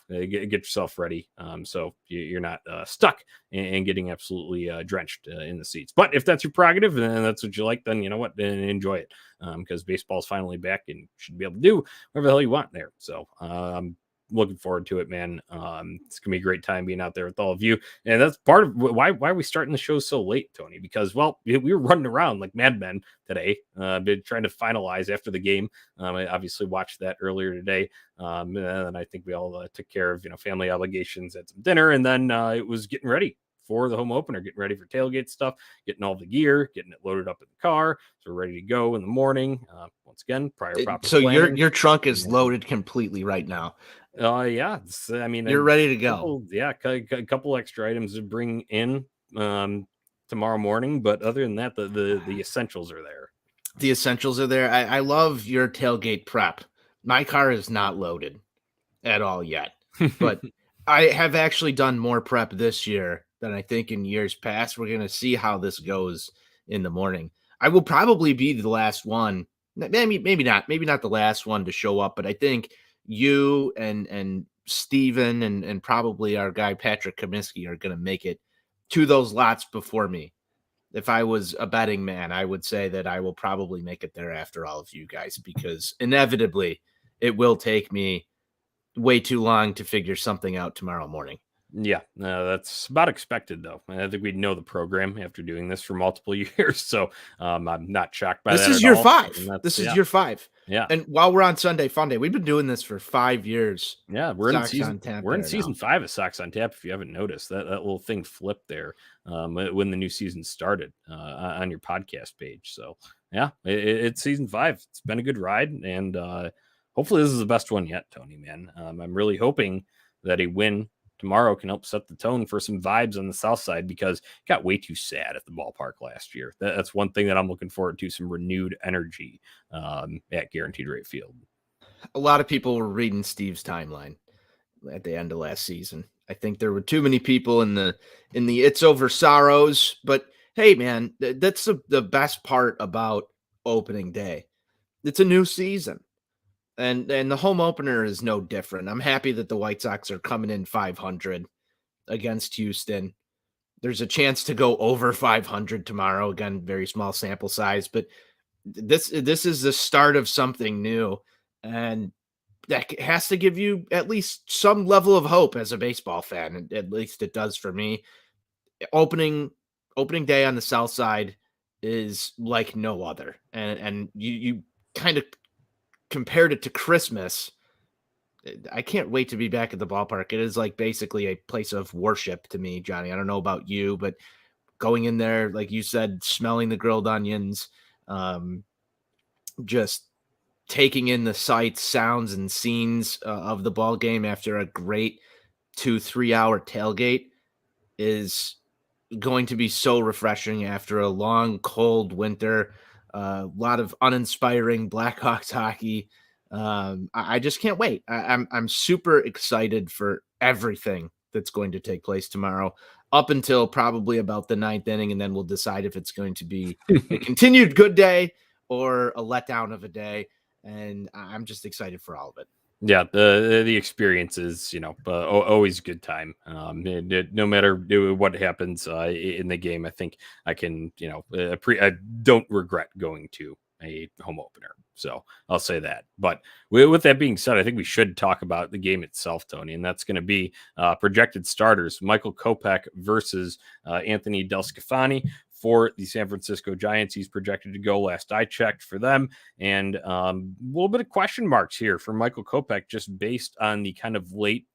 Get yourself ready, so you're not stuck and getting absolutely drenched in the seats. But if that's your prerogative and that's what you like, then you know what, enjoy it, because baseball's finally back and you should be able to do whatever the hell you want there. So looking forward to it, man. It's gonna be a great time being out there with all of you, and that's part of why are we starting the show so late, Tony? Because we were running around like madmen today, been trying to finalize after the game. I obviously watched that earlier today, and I think we all took care of family obligations, had some dinner, and then it was getting ready for the home opener, getting ready for tailgate stuff, getting all the gear, getting it loaded up in the car, so we're ready to go in the morning. Once again, prior proper so planning. your trunk is loaded completely right now. Yeah, I mean, you're ready to go. A couple extra items to bring in tomorrow morning, but other than that, the essentials are there. The essentials are there. I love your tailgate prep. My car is not loaded at all yet, but I have actually done more prep this year than I think in years past. We're going to see how this goes in the morning. I will probably be the last one. Maybe not the last one to show up, but I think you and Steven and probably our guy Patrick Kaminsky are going to make it to those lots before me. If I was a betting man, I would say that I will probably make it there after all of you guys, because inevitably it will take me way too long to figure something out tomorrow morning. Yeah, that's about expected, though. I think we know the program after doing this for multiple years, so I'm not shocked by this that. This is year 5. This is year 5. Yeah. And while we're on Sunday Funday, we've been doing this for 5 years. Yeah, we're in season 5 of Sox on Tap. If you haven't noticed, that little thing flipped there when the new season started on your podcast page. So yeah, it's season 5. It's been a good ride, and hopefully this is the best one yet, Tony, man. I'm really hoping that a win tomorrow can help set the tone for some vibes on the south side, because it got way too sad at the ballpark last year. That's one thing that I'm looking forward to, some renewed energy at Guaranteed Rate Field. A lot of people were reading Steve's timeline at the end of last season. I think there were too many people in the it's over sorrows, but hey, man, that's the best part about opening day. It's a new season. And the home opener is no different. I'm happy that the White Sox are coming in 500 against Houston. There's a chance to go over 500 tomorrow. Again, very small sample size, but this is the start of something new, and that has to give you at least some level of hope as a baseball fan. And at least it does for me. Opening opening day on the South Side is like no other, and you kind of compared it to Christmas. I can't wait to be back at the ballpark. It is like basically a place of worship to me, Johnny. I don't know about you, but going in there, like you said, smelling the grilled onions, um, just taking in the sights, sounds, and scenes of the ball game after a great 2-3 hour tailgate is going to be so refreshing after a long, cold winter. A lot of uninspiring Blackhawks hockey. I just can't wait. I'm super excited for everything that's going to take place tomorrow, up until probably about the ninth inning, and then we'll decide if it's going to be a continued good day or a letdown of a day. And I'm just excited for all of it. Yeah, the experience is, always a good time. No matter what happens in the game, I think I can, I don't regret going to a home opener. So I'll say that. But with that being said, I think we should talk about the game itself, Tony, and that's going to be projected starters: Michael Kopech versus Anthony Del Scafani for the San Francisco Giants. He's projected to go, last I checked, for them. And a little bit of question marks here for Michael Kopech, just based on the kind of late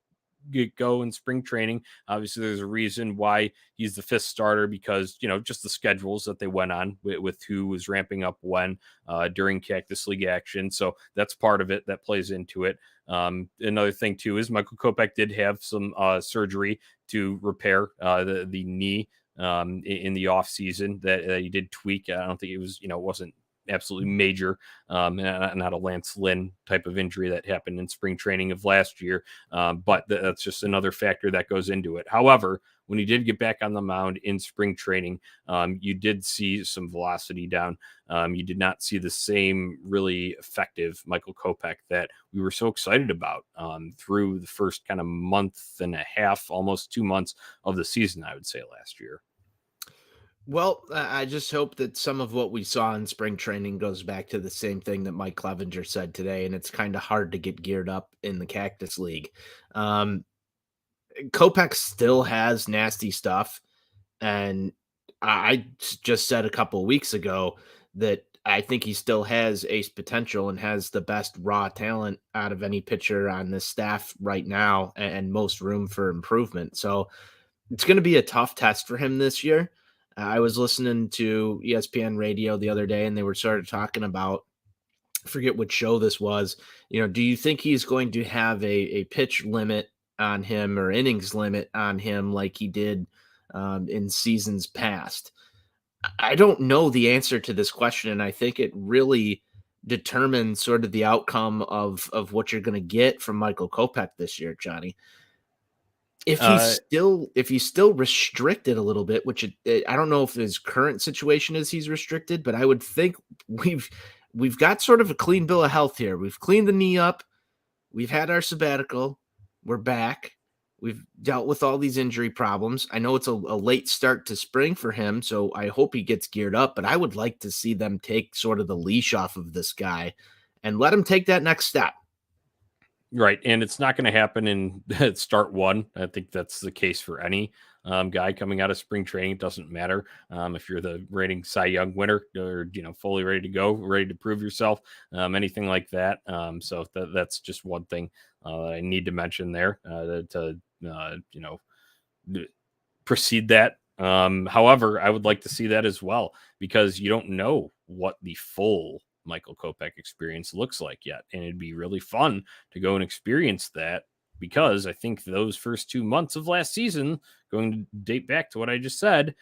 get go in spring training. Obviously, there's a reason why he's the fifth starter, because just the schedules that they went on with who was ramping up when during Cactus League action. So that's part of it that plays into it. Another thing too is Michael Kopech did have some surgery to repair the knee in the off season that he did tweak. I don't think it was, it wasn't absolutely major, not a Lance Lynn type of injury that happened in spring training of last year. But that's just another factor that goes into it. However, when he did get back on the mound in spring training, you did see some velocity down. You did not see the same really effective Michael Kopech that we were so excited about through the first kind of month and a half, almost 2 months of the season, I would say, last year. Well, I just hope that some of what we saw in spring training goes back to the same thing that Mike Clevenger said today, and it's kind of hard to get geared up in the Cactus League. Um, Kopech still has nasty stuff, and I just said a couple of weeks ago that I think he still has ace potential and has the best raw talent out of any pitcher on this staff right now, and most room for improvement. So it's going to be a tough test for him this year. I was listening to ESPN radio the other day, and they were sort of talking about, I forget what show this was. Do you think he's going to have a pitch limit on him or innings limit on him like he did in seasons past? I don't know the answer to this question, and I think it really determines sort of the outcome of what you're going to get from Michael Kopech this year, Johnny. If he's still restricted a little bit, which I don't know if his current situation is he's restricted, but I would think we've got sort of a clean bill of health here. We've cleaned the knee up. We've had our sabbatical. We're back. We've dealt with all these injury problems. I know it's a late start to spring for him, so I hope he gets geared up, but I would like to see them take sort of the leash off of this guy and let him take that next step. Right. And it's not going to happen in start one. I think that's the case for any guy coming out of spring training. It doesn't matter if you're the reigning Cy Young winner or, fully ready to go, ready to prove yourself, anything like that. So that's just one thing I need to mention there to precede that. However, I would like to see that as well, because you don't know what the full Michael Kopech experience looks like yet. And it'd be really fun to go and experience that, because I think those first 2 months of last season, going to date back to what I just said,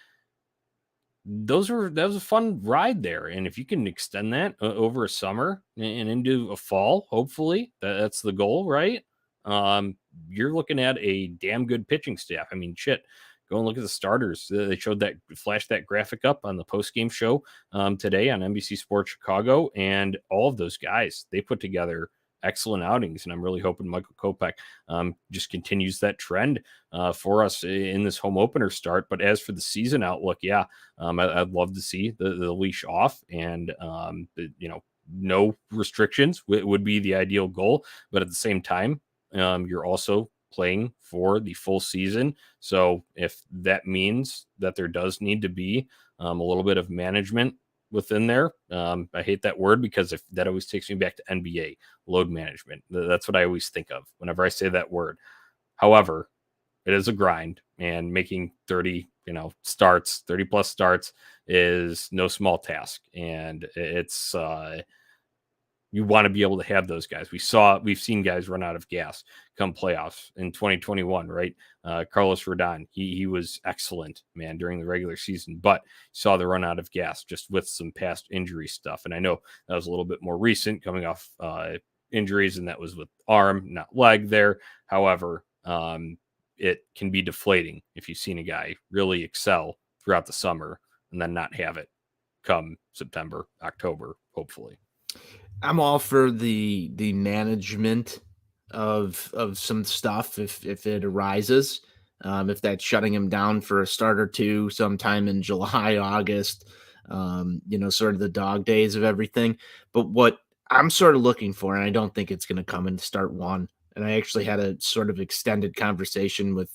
that was a fun ride there. And if you can extend that over a summer and into a fall, hopefully that's the goal, right? You're looking at a damn good pitching staff. I mean, shit, go and look at the starters. They showed that, flashed that graphic up on the post-game show today on NBC Sports Chicago, and all of those guys, they put together excellent outings, and I'm really hoping Michael Kopech just continues that trend for us in this home opener start. But as for the season outlook, yeah, I'd love to see the leash off, and no restrictions would be the ideal goal. But at the same time, you're also playing for the full season. So if that means that there does need to be a little bit of management within there, I hate that word because if that always takes me back to NBA load management. That's what I always think of whenever I say that word. However, it is a grind, and making 30 starts, 30 plus starts is no small task, and it's you want to be able to have those guys. We've seen guys run out of gas come playoffs in 2021, right? Carlos Rodon, he was excellent, man, during the regular season, but saw the run out of gas just with some past injury stuff. And I know that was a little bit more recent, coming off injuries, and that was with arm, not leg there. However, it can be deflating if you've seen a guy really excel throughout the summer and then not have it come September, October, hopefully. I'm all for the management of some stuff if it arises. If that's shutting him down for a start or two sometime in July, August, sort of the dog days of everything. But what I'm sort of looking for, and I don't think it's going to come in start one. And I actually had a sort of extended conversation with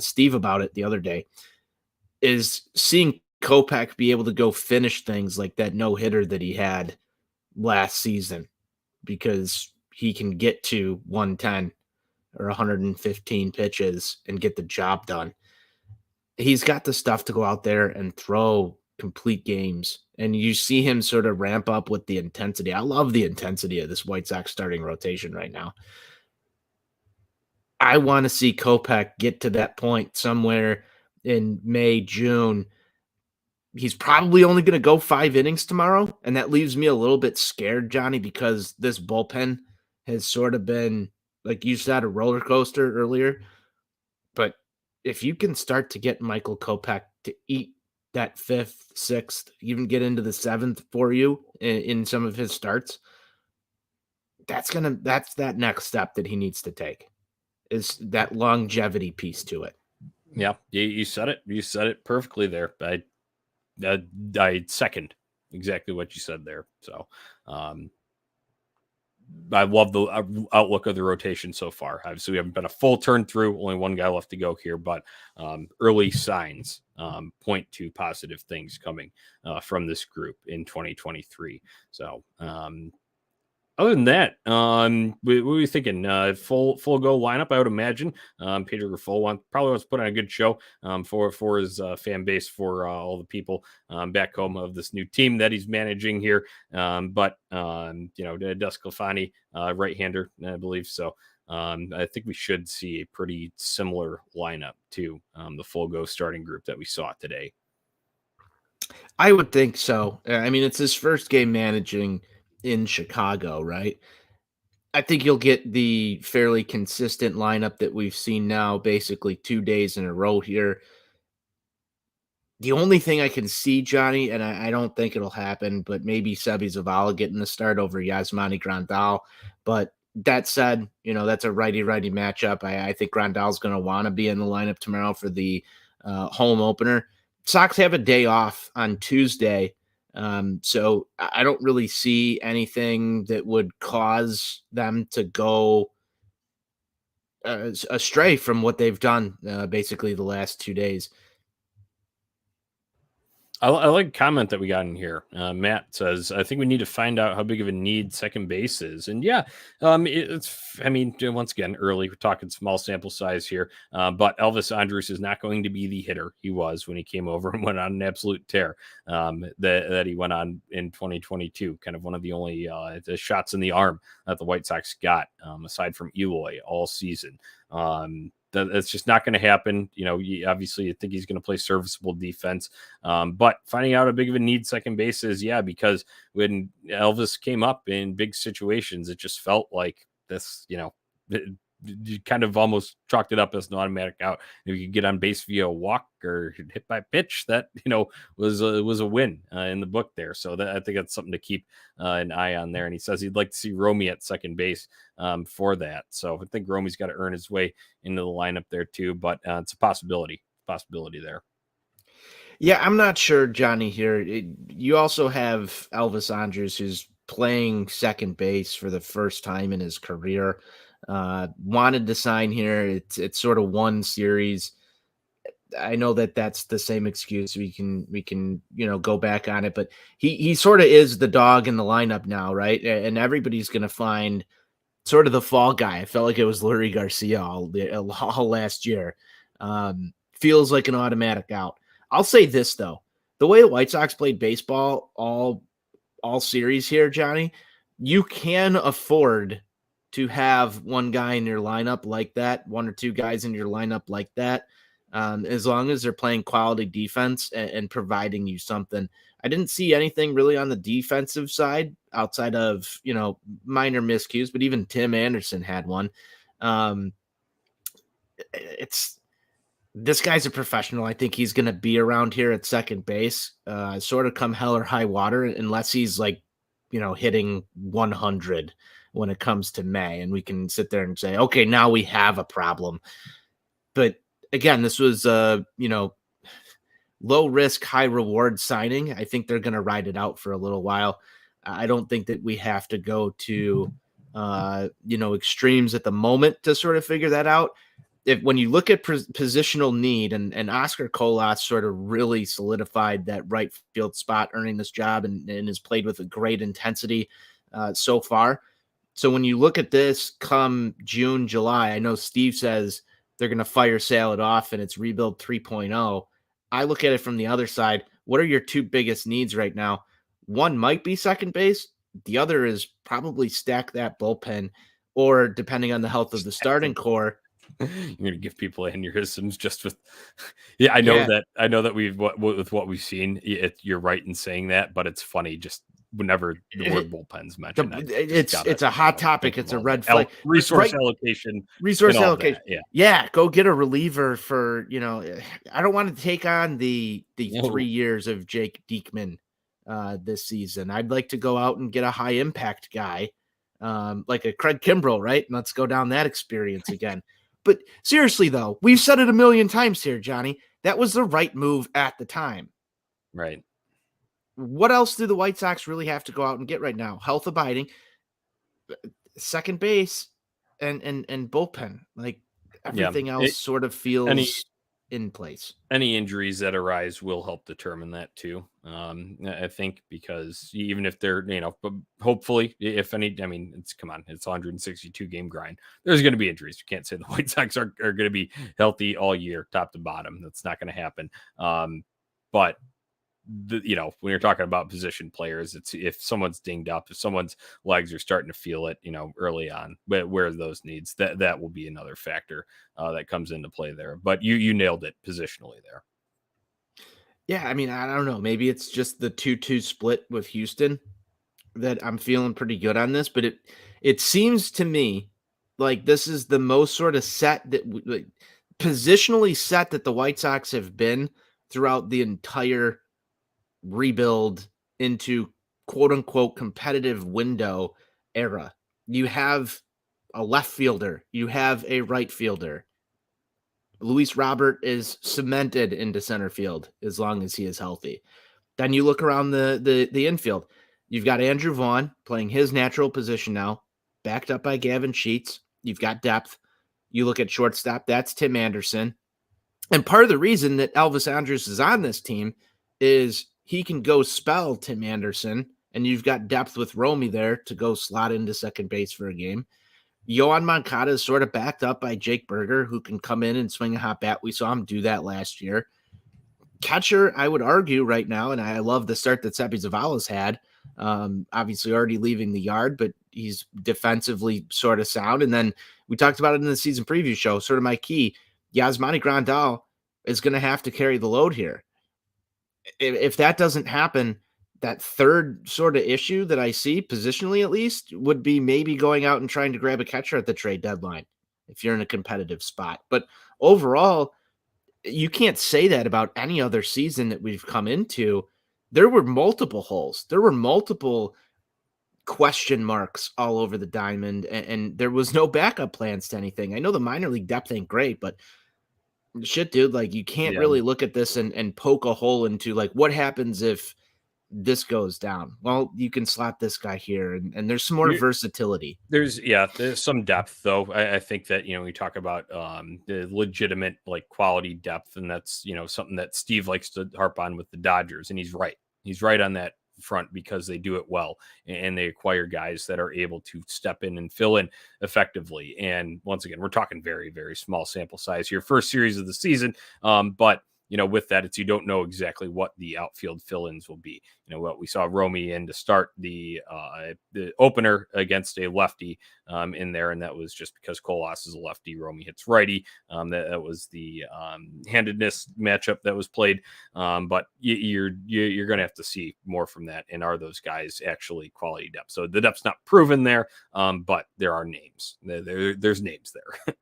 Steve about it the other day. Is seeing Kopech be able to go finish things like that no hitter that he had last season, because he can get to 110 or 115 pitches and get the job done. He's got the stuff to go out there and throw complete games. And you see him sort of ramp up with the intensity. I love the intensity of this White Sox starting rotation right now. I want to see Kopech get to that point somewhere in May, June. He's probably only going to go 5 innings tomorrow, and that leaves me a little bit scared, Johnny, because this bullpen has sort of been, like you said, a roller coaster earlier. But if you can start to get Michael Kopech to eat that 5th, 6th, even get into the 7th for you in some of his starts, that's that next step that he needs to take, is that longevity piece to it. Yeah, you said it. You said it perfectly there. I second exactly what you said there. So, I love the outlook of the rotation so far. Obviously, we haven't been a full turn through, only one guy left to go here, but early signs point to positive things coming from this group in 2023. So, other than that, what were you thinking? Full go lineup, I would imagine. Pedro Grifol probably wants to put on a good show for his fan base, for all the people back home of this new team that he's managing here. But Desclafani, right-hander, I believe. So I think we should see a pretty similar lineup to the full go starting group that we saw today. I would think so. I mean, it's his first game managing in Chicago, right? I think you'll get the fairly consistent lineup that we've seen now, basically 2 days in a row here. The only thing I can see, Johnny, and I don't think it'll happen, but maybe Sebi Zavala getting the start over Yasmani Grandal. But that said, that's a righty-righty matchup. I think Grandal's going to want to be in the lineup tomorrow for the home opener. Sox have a day off on Tuesday, so I don't really see anything that would cause them to go astray from what they've done basically the last 2 days. I like a comment that we got in here. Matt says, I think we need to find out how big of a need second base is. And yeah, once again, early, we're talking small sample size here, but Elvis Andrus is not going to be the hitter he was when he came over and went on an absolute tear that he went on in 2022. Kind of one of the only the shots in the arm that the White Sox got, aside from Eloy, all season. That's just not going to happen. Obviously, you think he's going to play serviceable defense. But finding out how big of a need second base is, because when Elvis came up in big situations, it just felt like this, you kind of almost chalked it up as an automatic out. If you get on base via a walk or hit by pitch, that was a win in the book there. So I think that's something to keep an eye on there. And he says he'd like to see Romy at second base for that. So I think Romy's got to earn his way into the lineup there too. But it's a possibility there. Yeah, I'm not sure, Johnny. Here, you also have Elvis Andrus, who's playing second base for the first time in his career. Wanted to sign here. It's sort of one series. I know that that's the same excuse. We can go back on it, but he sort of is the dog in the lineup now, right? And everybody's going to find sort of the fall guy. I felt like it was Lurie Garcia all last year. Feels like an automatic out. I'll say this though, the way the White Sox played baseball all series here, Johnny, you can afford to have one guy in your lineup like that, one or two guys in your lineup like that, as long as they're playing quality defense and providing you something. I didn't see anything really on the defensive side outside of, minor miscues, but even Tim Anderson had one. This guy's a professional. I think he's going to be around here at second base, sort of come hell or high water, unless he's like, hitting 100 when it comes to May. And we can sit there and say, okay, now we have a problem. But again, this was, low risk, high reward signing. I think they're going to ride it out for a little while. I don't think that we have to go to, extremes at the moment to sort of figure that out. When you look at positional need, and Oscar Colas sort of really solidified that right field spot, earning this job, and has played with a great intensity so far. So when you look at this come June, July, I know Steve says they're going to fire sale it off and it's rebuild 3.0. I look at it from the other side. What are your two biggest needs right now? One might be second base. The other is probably stack that bullpen, or depending on the health of the starting core. You're gonna give people aneurysms just with, yeah. I know that with what we've seen, you're right in saying that, but it's funny just whenever the word bullpen's mentioned. It's a hot topic. It's a red flag. Resource allocation. Yeah. Go get a reliever for, I don't want to take on the 3 years of Jake Diekman this season. I'd like to go out and get a high impact guy, like a Craig Kimbrell, right? And let's go down that experience again. But seriously, though, we've said it a million times here, Johnny. That was the right move at the time. Right. What else do the White Sox really have to go out and get right now? Health abiding, second base, and bullpen. Like everything else sort of feels in place. Any injuries that arise will help determine that too. I think, because even if they're, hopefully, if any, I mean, it's 162 game grind. There's going to be injuries. You can't say the White Sox are going to be healthy all year, top to bottom. That's not going to happen. But when you're talking about position players, it's if someone's dinged up, if someone's legs are starting to feel it, early on, where those needs, that will be another factor that comes into play there. But you nailed it positionally there. Yeah, I mean, I don't know. Maybe it's just the 2-2 split with Houston that I'm feeling pretty good on this, but it seems to me like this is the most sort of set that positionally set that the White Sox have been throughout the entire rebuild into quote unquote competitive window era. You have a left fielder, you have a right fielder. Luis Robert is cemented into center field as long as he is healthy. Then you look around the infield. You've got Andrew Vaughn playing his natural position now, backed up by Gavin Sheets. You've got depth. You look at shortstop, that's Tim Anderson. And part of the reason that Elvis Andrus is on this team is he can go spell Tim Anderson, and you've got depth with Romy there to go slot into second base for a game. Yohan Moncada is sort of backed up by Jake Berger, who can come in and swing a hot bat. We saw him do that last year. Catcher, I would argue right now, and I love the start that Seppi Zavala's had. Obviously already leaving the yard, but he's defensively sort of sound. And then we talked about it in the season preview show, sort of my key. Yasmani Grandal is going to have to carry the load here. If that doesn't happen, that third sort of issue that I see, positionally at least, would be maybe going out and trying to grab a catcher at the trade deadline. if you're in a competitive spot. But overall, you can't say that about any other season that we've come into. There were multiple holes. There were multiple question marks all over the diamond, and there was no backup plans to anything. I know the minor league depth ain't great, but shit, dude, like you can't Yeah. really look at this and poke a hole into like what happens if this goes down. Well, you can slot this guy here, and there's some more You versatility. there's some depth though. I think that we talk about the legitimate like quality depth, and that's something that Steve likes to harp on with the Dodgers, and he's right. He's right on that front because they do it well and they acquire guys that are able to step in and fill in effectively. And once again, we're talking very, very small sample size here, first series of the season. But with that, it's you don't know exactly what the outfield fill-ins will be. What we saw Romy in to start the opener against a lefty in there, and that was just because Colas is a lefty, Romy hits righty. That was the handedness matchup that was played. But you're going to have to see more from that. And are those guys actually quality depth? So the depth's not proven there, but there are names. There's names there.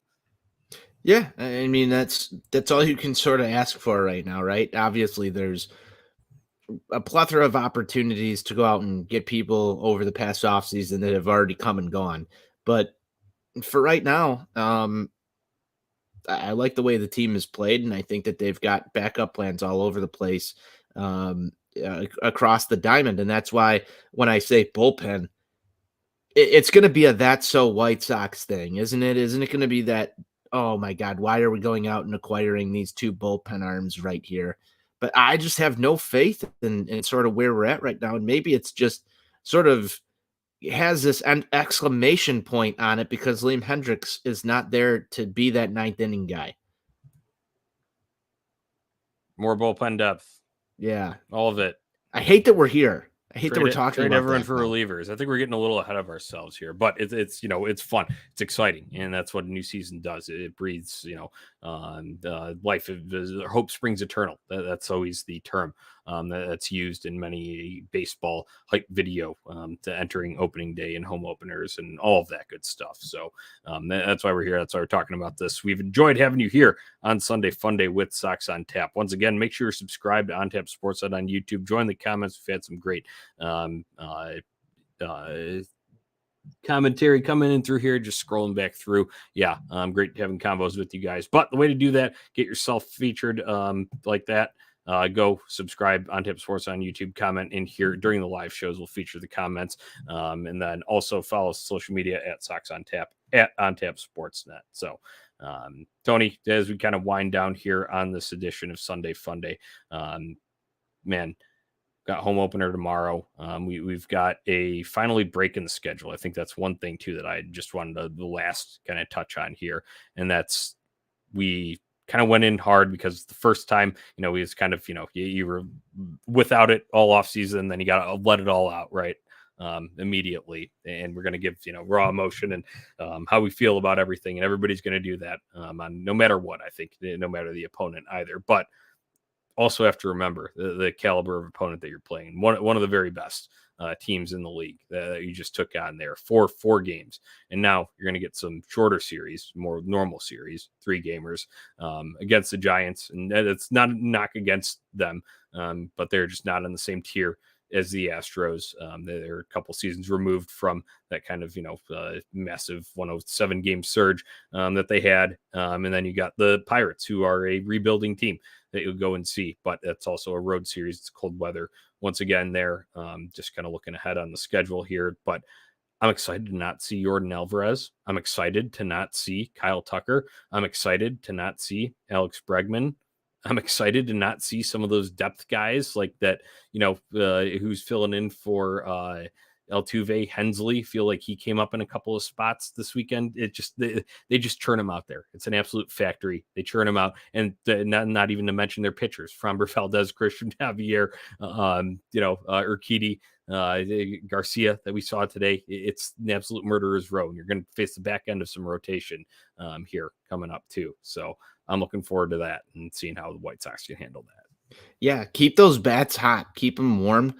Yeah, I mean that's all you can sort of ask for right now, right? Obviously, there's a plethora of opportunities to go out and get people over the past offseason that have already come and gone. But for right now, I like the way the team is played, and I think that they've got backup plans all over the place across the diamond. And that's why when I say bullpen, it's going to be a "that's so White Sox" thing, isn't it? Isn't it going to be that, oh my God, why are we going out and acquiring these two bullpen arms right here? But I just have no faith in sort of where we're at right now. And maybe it's just sort of has this an exclamation point on it because Liam Hendricks is not there to be that ninth inning guy. More bullpen depth. Yeah. All of it. I hate that we're here. I hate that we're Trade it, talking trade about everyone that for now. relievers. I think we're getting a little ahead of ourselves here, but it's it's fun, it's exciting, and that's what a new season does. It breathes life. Hope springs eternal. That's always the term that's used in many baseball hype video to entering opening day and home openers and all of that good stuff. So that's why we're here. That's why we're talking about this. We've enjoyed having you here on Sunday Funday with Sox on Tap. Once again, make sure you're subscribed to On Tap Sports on YouTube. Join the comments. We've had some great commentary coming in through here, just scrolling back through. Yeah, great having combos with you guys. But the way to do that, get yourself featured like that. Go subscribe on Tap Sports on YouTube, comment in here during the live shows. We'll feature the comments. And then also follow social media at Sox on Tap, at On Tap Sportsnet. So, Tony, as we kind of wind down here on this edition of Sunday Funday, man, got home opener tomorrow. We've got a finally break in the schedule. I think that's one thing too that I just wanted to the last kind of touch on here, and that's we kind of went in hard because the first time we was kind of you were without it all off season, then you got to let it all out right immediately, and we're going to give raw emotion and how we feel about everything, and everybody's going to do that on no matter what. I think no matter the opponent either, but also have to remember the caliber of opponent that you're playing. One of the very best teams in the league that you just took on there for 4 games. And now you're going to get some shorter series, more normal series, 3 gamers against the Giants. And it's not a knock against them, but they're just not on the same tier as the Astros. They're a couple seasons removed from that kind of, massive 107 game surge that they had. And then you got the Pirates, who are a rebuilding team that you'll go and see, but that's also a road series. It's cold weather once again there. Just kind of looking ahead on the schedule here, but I'm excited to not see Jordan Alvarez. I'm excited to not see Kyle Tucker. I'm excited to not see Alex Bregman. I'm excited to not see some of those depth guys like that, who's filling in for Altuve, Hensley. Feel like he came up in a couple of spots this weekend. It just they just churn him out there. It's an absolute factory. They churn him out, and not even to mention their pitchers: Framber Valdez, Christian Javier, Urquidy, Garcia that we saw today. It's an absolute murderer's row, and you're going to face the back end of some rotation here coming up too. So I'm looking forward to that and seeing how the White Sox can handle that. Yeah, keep those bats hot, keep them warm.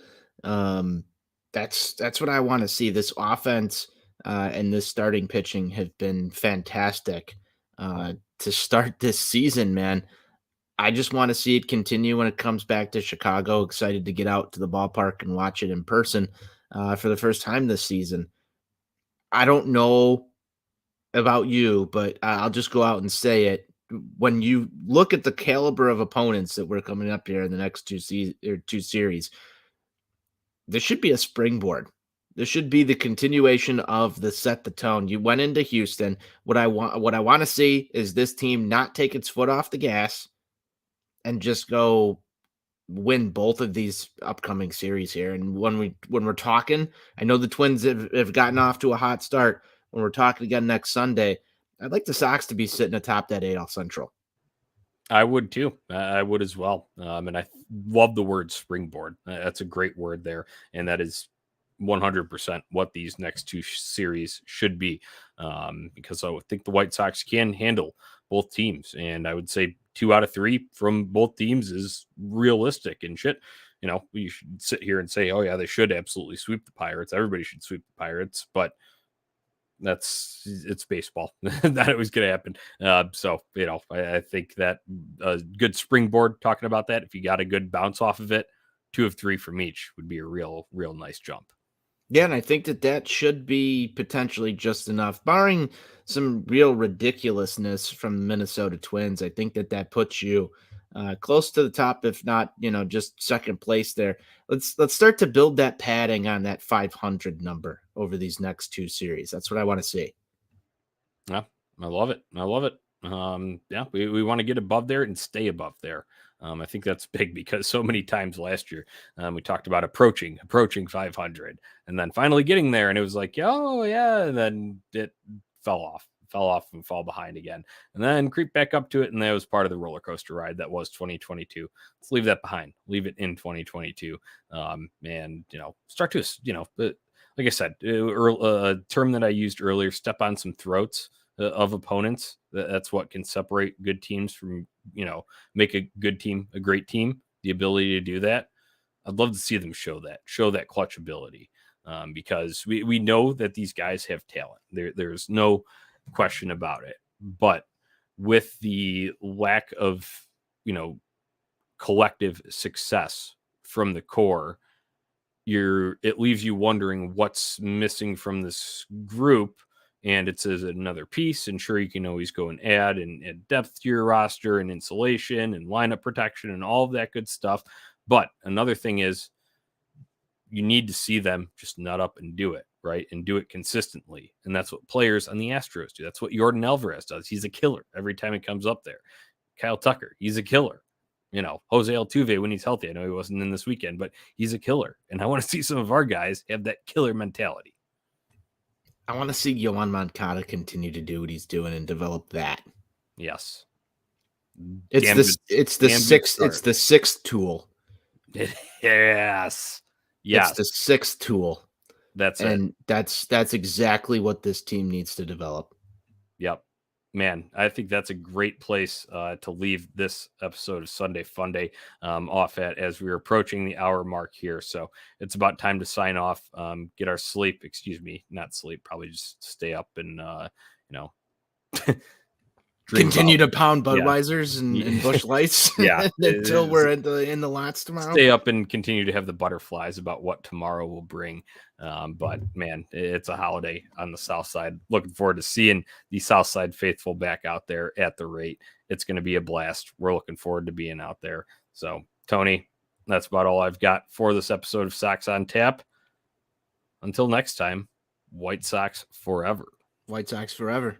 That's what I want to see. This offense, and this starting pitching have been fantastic to start this season, man. I just want to see it continue when it comes back to Chicago. Excited to get out to the ballpark and watch it in person for the first time this season. I don't know about you, but I'll just go out and say it. When you look at the caliber of opponents that we're coming up here in the next two series, this should be a springboard. This should be the continuation of the set the tone. You went into Houston. What I want to see is this team not take its foot off the gas and just go win both of these upcoming series here. And when we're talking, I know the Twins have gotten off to a hot start. When we're talking again next Sunday, I'd like the Sox to be sitting atop that AL Central. I would too. I would as well. And I love the word springboard. That's a great word there. And that is 100% what these next two series should be. Because I think the White Sox can handle both teams. And I would say 2 out of 3 from both teams is realistic and shit. You know, you should sit here and say, oh, yeah, they should absolutely sweep the Pirates. Everybody should sweep the Pirates. But it's baseball. Not always going to happen. So, you know, I think that a good springboard talking about that, if you got a good bounce off of it, 2 of 3 from each would be a real nice jump. Yeah, and I think that should be potentially just enough, barring some real ridiculousness from the Minnesota Twins. I think that puts you close to the top, if not, just second place there. Let's start to build that padding on that 500 number over these next two series. That's what I want to see. Yeah, I love it. Yeah, we want to get above there and stay above there. I think that's big because so many times last year we talked about approaching 500 and then finally getting there. And it was like, oh, yeah. And then it fell off and fall behind again and then creep back up to it. And that was part of the roller coaster ride that was 2022. Let's leave that behind, leave it in 2022. And, start to, like I said, a term that I used earlier, step on some throats of opponents. That's what can separate good teams from, make a good team a great team. The ability to do that. I'd love to see them show that clutch ability, because we know that these guys have talent. There's no question about it. But with the lack of, collective success from the core, it leaves you wondering what's missing from this group. And it's another piece. And sure, you can always go and add depth to your roster and insulation and lineup protection and all of that good stuff. But another thing is you need to see them just nut up and do it, right? And do it consistently. And that's what players on the Astros do. That's what Jordan Alvarez does. He's a killer every time he comes up there. Kyle Tucker, he's a killer. Jose Altuve, when he's healthy, I know he wasn't in this weekend, but he's a killer. And I want to see some of our guys have that killer mentality. I want to see Yohan Moncada continue to do what he's doing and develop that. Yes. It's the sixth tool. Yes. It's the sixth tool. That's exactly what this team needs to develop. Yep. Man, I think that's a great place to leave this episode of Sunday Funday off at, as we're approaching the hour mark here. So it's about time to sign off, get our sleep. Excuse me, not sleep. Probably just stay up and continue to pound Budweisers and Busch Lights. Yeah, until we're in the lots tomorrow. Stay up and continue to have the butterflies about what tomorrow will bring. But man, it's a holiday on the South Side. Looking forward to seeing the South Side faithful back out there at the rate. It's going to be a blast. We're looking forward to being out there. So, Tony, that's about all I've got for this episode of Sox on Tap. Until next time, White Sox forever. White Sox forever.